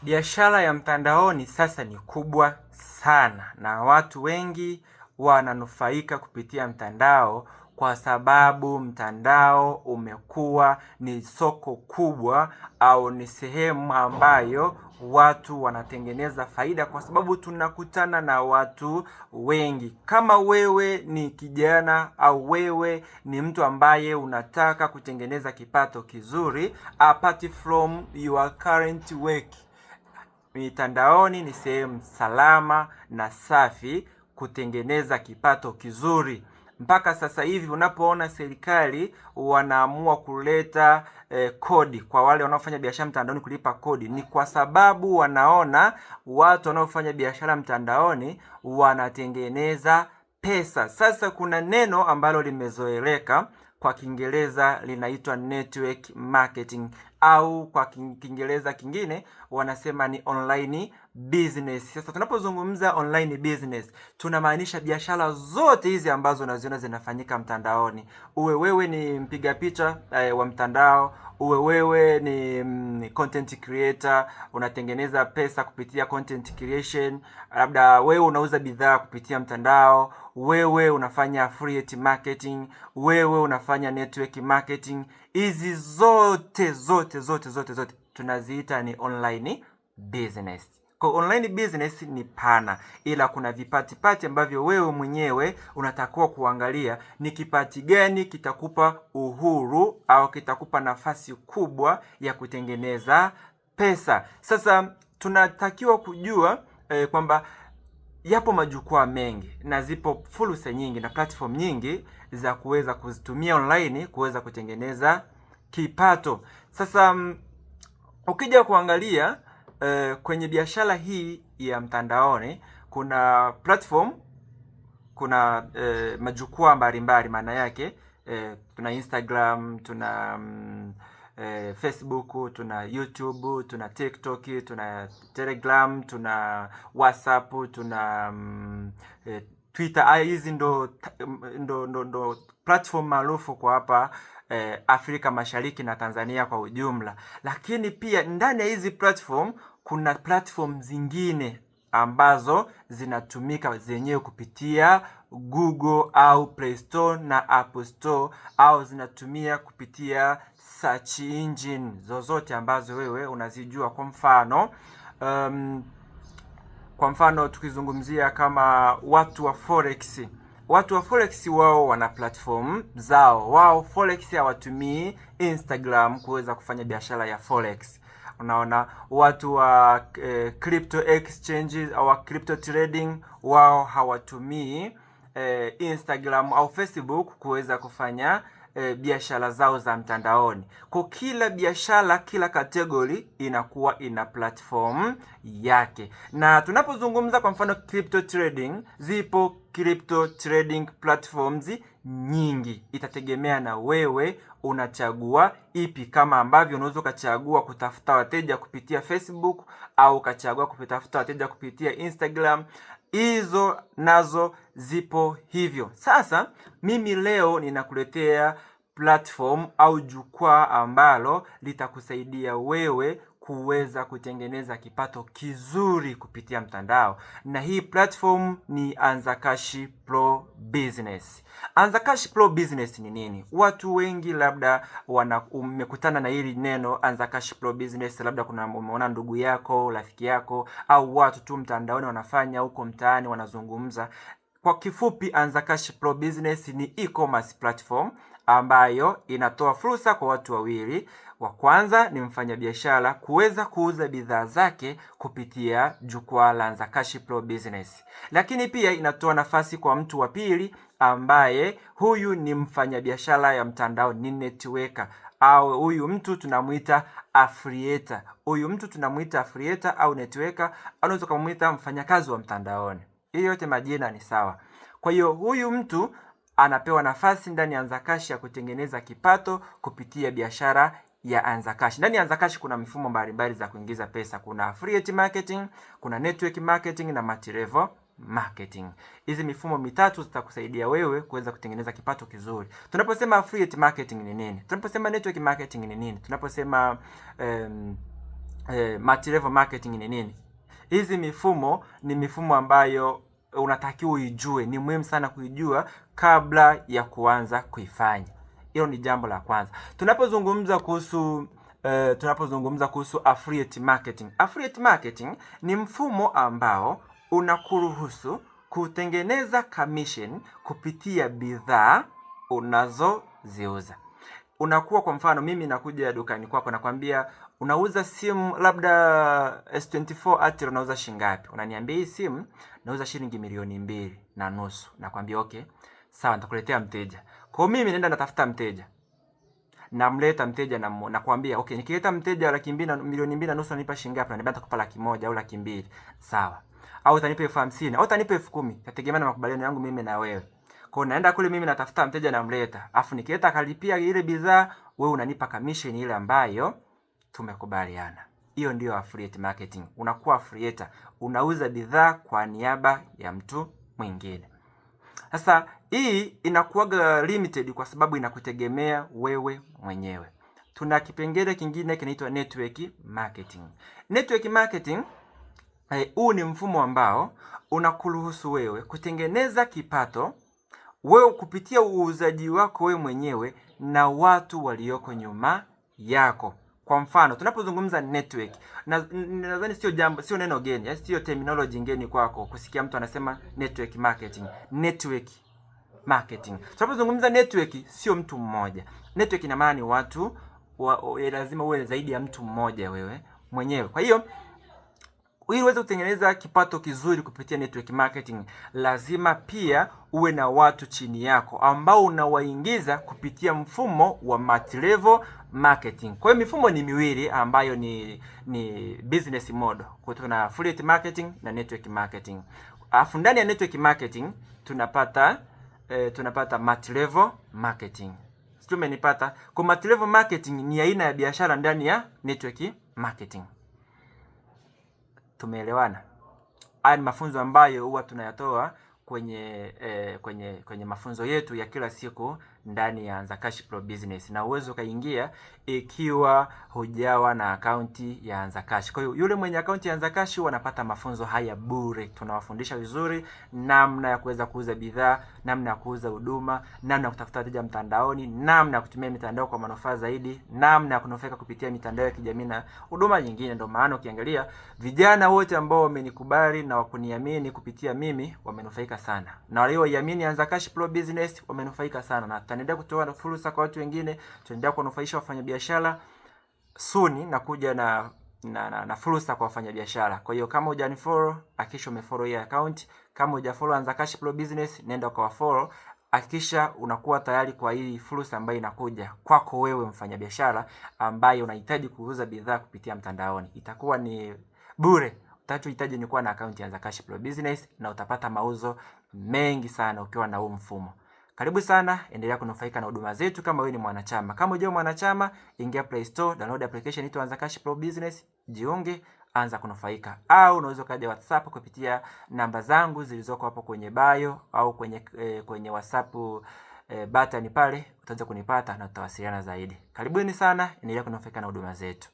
Biashara ya mtandaoni sasa ni kubwa sana na watu wengi wananufaika kupitia mtandao, kwa sababu mtandao umekuwa ni soko kubwa au ni sehemu ambayo watu wanatengeneza faida, kwa sababu tunakutana na watu wengi. Kama wewe ni kijana au wewe ni mtu ambaye unataka kutengeneza kipato kizuri apart from your current work, mitandaoni ni sehemu salama na safi kutengeneza kipato kizuri. Mpaka sasa hivi unapoona serikali wanaamua kuleta kodi kwa wale wanaofanya biashara mtandaoni, kulipa kodi, ni kwa sababu wanaona watu wanaofanya biashara mtandaoni wanatengeneza pesa. Sasa kuna neno ambalo limezoeleka kwa Kiingereza linaitwa network marketing, au kwa Kiingereza kingine wanasema ni online business. Sasa tunapozungumza online business, tunamaanisha biashara zote hizi ambazo unaziona zinafanyika mtandaoni. Uwe wewe ni mpiga picha wa mtandao, uwe wewe ni content creator, unatengeneza pesa kupitia content creation, labda wewe unauza bidhaa kupitia mtandao, wewe unafanya affiliate marketing, wewe unafanya network marketing, hizi zote tunaziita ni online business. Kwa online business ni pana, ila kuna vipati ambavyo wewe mwenyewe unatakiwa kuangalia ni kipati gani kitakupa uhuru au kitakupa nafasi kubwa ya kutengeneza pesa. Sasa tunatakiwa kujua kwamba yapo majukwaa mengi na zipo fursa nyingi na platform nyingi za kuweza kuzitumia online kuweza kutengeneza kipato. Sasa ukija kuangalia kwenye biashara hii ya mtandaoni kuna platform, kuna majukwaa mbalimbali. Maana yake tuna Instagram, tuna Facebook, tuna YouTube, tuna TikTok, tuna Telegram, tuna WhatsApp, tuna Twitter. Hizi ndo platform maarufu kwa hapa Afrika Mashariki na Tanzania kwa ujumla. Lakini pia ndani ya hizi platform kuna platform zingine ambazo zinatumika zenyewe kupitia Google au Play Store na Apple Store, au zinatumia kupitia search engine zozote ambazo wewe unazijua. Kwa mfano tukizungumzia kama watu wa Forex. Watu wa Forex wao wana platform zao. Wao Forex hawatumii Instagram kuweza kufanya biashara ya Forex. Unaona, watu wa crypto exchanges au crypto trading, wao hawatumii Instagram au Facebook kuweza kufanya biashara zao za mtandaoni. Kwa kila biashara, kila category inakuwa ina platform yake. Na tunapozungumza kwa mfano crypto trading, zipo crypto trading platforms nyingi. Itategemea na wewe unachagua ipi, kama ambavyo unaweza ukachagua kutafuta wateja kupitia Facebook au ukachagua kutafuta wateja kupitia Instagram. Hizo nazo zipo hivyo. Sasa mimi leo ninakuletea platform au jukwaa ambalo litakusaidia wewe kuweza kutengeneza kipato kizuri kupitia mtandao, na hii platform ni Anzakash Pro Business. Anzakash Pro Business ni nini? Watu wengi labda umekutana na hili neno Anzakash Pro Business, labda kuna umeona ndugu yako, rafiki yako, au watu tu mtandaoni wanafanya huko mtaani wanazungumza. Kwa kifupi, Anzakash Pro Business ni e-commerce platform ambayo inatoa fursa kwa watu wawili. Wa kwanza ni mfanyabiashara kuweza kuuza bidhaa zake kupitia jukwaa la Anzakash Pro Business. Lakini pia inatoa nafasi kwa mtu wa pili ambaye huyu ni mfanyabiashara ya mtandao, ni networker, au huyu mtu tunamuita affiliator. Huyu mtu tunamuita affiliator au networker, unaweza kumuita mfanyakazi wa mtandaoni. Hiyo yote majina ni sawa. Kwa hiyo huyu mtu anapewa nafasi ndani ya Anzakash ya kutengeneza kipato kupitia biashara ya Anzakash. Ndani ya Anzakash kuna mifumo mbalimbali za kuingiza pesa. Kuna affiliate marketing, kuna network marketing na multi-level marketing. Hizi mifumo mitatu zitakusaidia wewe kuweza kutengeneza kipato kizuri. Tunaposema affiliate marketing ni nini? Tunaposema network marketing ni nini? Tunaposema multi-level marketing ni nini? Hizi mifumo ni mifumo ambayo unatakiwa uijue, ni muhimu sana kuijua kabla ya kuanza kuifanya. Hilo ni jambo la kwanza. Tunapozungumza kuhusu affiliate marketing. Affiliate marketing ni mfumo ambao unakuruhusu kutengeneza commission kupitia bidhaa unazoziuza. Unakuwa kwa mfano, mimi nakuja dukani kwako nakwambia unauza simu labda S24 Ultra, unauza shilingi ngapi? Unaniambia hii simu nauza shilingi 2.5 milioni. Nakwambia okay, sawa, nitakuletea mteja. Kwa mimi naenda natafuta mteja, namleta mteja na nakwambia okay, nikileta mteja 2.5 unanipa shilingi ngapi? Unaniambia nitakupa 100,000 au 200,000. Sawa, au utanipa 50,000 au utanipa 10,000, tategemea na makubaliano yangu mimi na wewe. Kwa naenda kule mimi natafuta mteja namleta, afu nikileta akalipia ile bidhaa, wewe unanipa commission ile ambayo tumekubaliana. Hiyo ndio affiliate marketing. Unakuwa affiliate, unauza bidhaa kwa niaba ya mtu mwingine. Sasa hii inakuwaga limited kwa sababu inakutegemea wewe mwenyewe. Tuna kipengele kingine kinaitwa network marketing. Network marketing huu ni mfumo ambao unakuruhusu wewe kutengeneza kipato wewe kupitia uuzaji wako wewe mwenyewe na watu walioko nyuma yako. Kwa mfano, tunapozungumza network, nadhani sio neno geni, sio terminology ngeni kwako kusikia mtu anasema network marketing. Network marketing. Tunapozungumza network, sio mtu mmoja. Network ina maana ni watu lazima uwe zaidi ya mtu mmoja wewe mwenyewe. Kwa hiyo ili uweze kutengeneza kipato kizuri kupitia network marketing, lazima pia uwe na watu chini yako ambao unawaingiza kupitia mfumo wa multi-level marketing. Kwa hiyo mifumo ni miwili ambayo ni business model. Kwa hiyo tuna affiliate marketing na network marketing. Alafu ndani ya network marketing tunapata multi-level marketing. Sio, umenipata? Kwa multi-level marketing ni aina ya biashara ndani ya network marketing. Tumeelewana? Haya ni mafunzo ambayo huwa tunayatoa kwenye mafunzo yetu ya kila siku ndani ya Anza Cash Pro Business, na uwezo kaingia ikiwa hujawa na akaunti ya Anza Cash. Kwa hiyo yule mwenye akaunti ya Anza Cash wanapata mafunzo haya bure. Tunawafundisha vizuri namna ya kuweza kuuza bidhaa, namna ya kuuza huduma, namna ya kutafuta wateja mtandaoni, namna ya kutumia mitandao kwa manufaa zaidi, namna ya kunufaika kupitia mitandao ya kijamii na huduma nyingine. Ndio maana ukiangalia vijana wote ambao wamenikubali na wakuniamini kupitia mimi wamenufaika sana, na walioiamini Anza Cash Pro Business wamenufaika sana, na tutaendelea kutoa fursa kwa watu wengine, tutaendelea kunufaisha wafanyabiashara. Soon nakuja na fursa kwa wafanyabiashara. Kwa hiyo kama hujanifollow, hakikisha umefollow hii account. Kama hujafollow Anza Cash Pro Business, nenda kwa follow. Hakikisha unakuwa tayari kwa hii fursa ambayo inakuja kwako wewe mfanyabiashara ambaye unahitaji kuuza bidhaa kupitia mtandaoni. Itakuwa ni bure. Utachohitaji ni kuwa na account ya Anza Cash Pro Business na utapata mauzo mengi sana ukiwa na huu mfumo. Karibu sana, endelea kunufaika na huduma zetu kama wewe ni mwanachama. Kama hujao mwanachama, ingia Play Store, download application yetu Anza Cash Pro Business, jiunge, anza kunufaika. Au unaweza kaja WhatsApp kupitia namba zangu zilizoko hapo kwenye bio au kwenye WhatsApp button pale, utaanza kunipata na tutawasiliana zaidi. Karibuni sana, endelea kunufaika na huduma zetu.